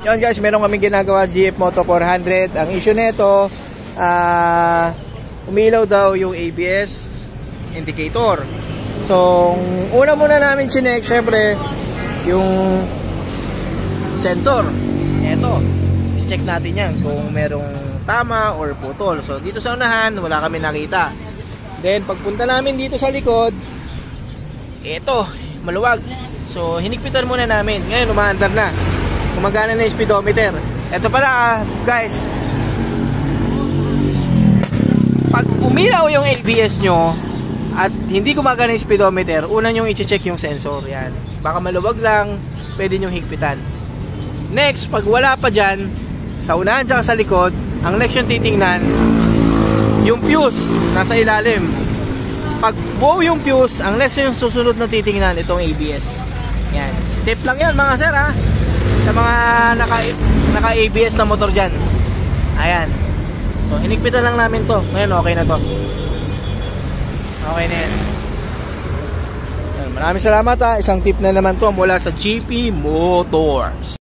Yun guys, meron kaming ginagawa GF Moto 400. Ang issue nito, umilaw daw yung ABS indicator. So, una muna namin chinek, syempre, yung sensor. Eto, check natin yan kung merong tama or putol. So, dito sa unahan, wala kami nakita. Then, pagpunta namin dito sa likod, eto, maluwag. So, hinigpitan muna namin. Ngayon, umaandar na. Gumagana na yung speedometer. Eto pala, guys. Pag umilaw yung ABS nyo at hindi gumagana yung speedometer, una nyo i-check yung sensor. Yan. Baka maluwag lang, pwede nyo higpitan. Next, pag wala pa dyan, sa unahan tsaka sa likod, ang next yung titingnan, yung fuse nasa ilalim. Pag buo yung fuse, ang next yung susunod na titingnan, itong ABS. Yan. Tip lang yan mga sir ha, sa mga naka-ABS na motor dyan. Ayan. So, hinigpitan lang namin to. Ngayon, okay na to. Okay na yan. Maraming salamat ha. Isang tip na naman to mula sa GP Motors.